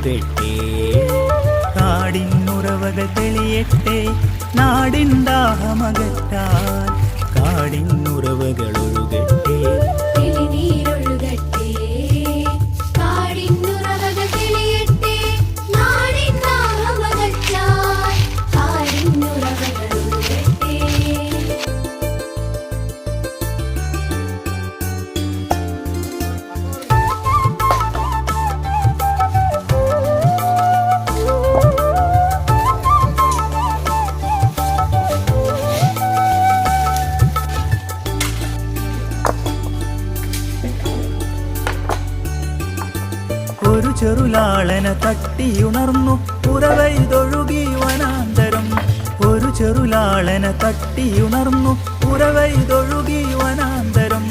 തെളിനീരൊഴുകട്ടെ, കാടിനുറവകൾ തെളിയട്ടെ, നാടിൻ ദാഹമകറ്റാൻ കാടിനുറവകൾ ഒഴുകട്ടെ. തെളിനീരൊഴുകട്ടെ, കാടിനുറവകൾ തെളിയട്ടെ, നാടിൻ ദാഹമകറ്റാൻ കാടിനുറവകൾ ഒഴുകട്ടെ. ഒരു ചെറുലാളന തട്ടിയുണർന്നു പുറവൈതൊഴുകി വനാന്തരം. ഒരു ചെറുലാളന തട്ടിയുണർന്നു പുറവൈതൊഴുകി വനാന്തരം.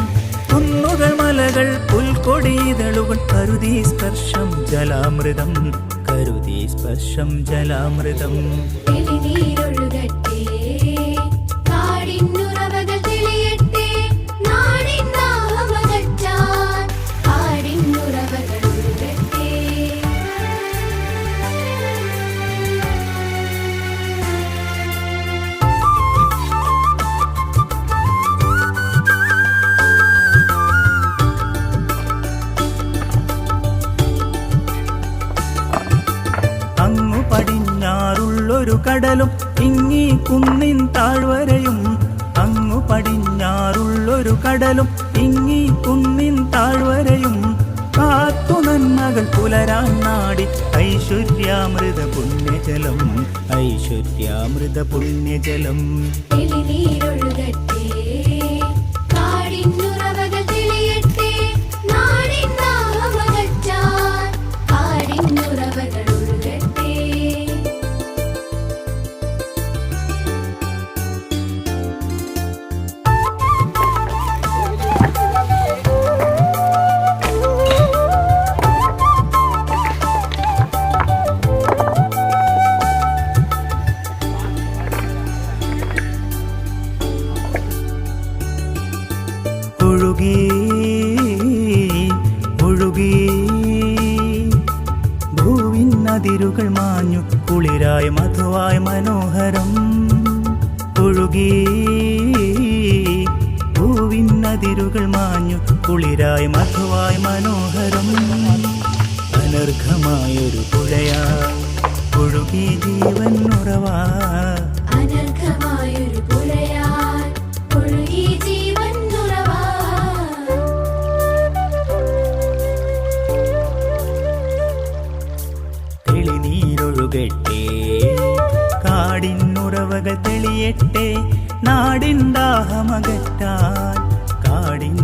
കുന്നുകൾ മലകൾ പുൽക്കൊടിതളുകൾ കരുതി സ്പർശം ജലാമൃതം, കരുതി സ്പർശം ജലാമൃതം. തെളിനീരൊഴുകട്ടെ, കാടിനുറവകൾ തെളിയട്ടെ, നാടിൻ ദാഹമകറ്റാൻ കാടിനുറവകൾ ഒഴുകട്ടെ. അങ്ങു പടിഞ്ഞാറുള്ളൊരു കടലും ഇങ്ങി കുന്നിൻ താഴ്വരയും. അങ്ങു പടിഞ്ഞാറുള്ളൊരു കടലും ഇങ്ങി കുന്നിൻ താഴ്വരയും. കാത്തു നന്മകൾ പുലരാൻ നാടി ഐശ്വര്യാമൃത പുണ്യജലം, ഐശ്വര്യാമൃത പുണ്യജലം. തെളിനീരൊഴുകട്ടെ, കാടിനുറവകൾ തെളിയട്ടെ, നാടിൻ ദാഹമകറ്റാൻ കാടിനുറവകൾ ഒഴുകട്ടെ. ഒഴുകി ഒഴുകി ഭൂവിൻ അതിരുകൾ മാഞ്ഞു കുളിരായ മധുവായ മനോഹരം. ഒഴുകി ഭൂവിൻ അതിരുകൾ മാഞ്ഞു കുളിരായ മധുവായ മനോഹരം. അനർഘമായൊരു പുഴയാ ഒഴുകി ജീവൻ ഉറവാ. അനർഘമായൊരു പുഴയാൽ ഒഴുകി ജീവൻ ഉറവാ. തെളിനീരൊഴുകട്ടെ, കാടിനുറവകൾ തെളിയട്ടെ, നാടിൻ ദാഹമകറ്റാൻ കാടിൻ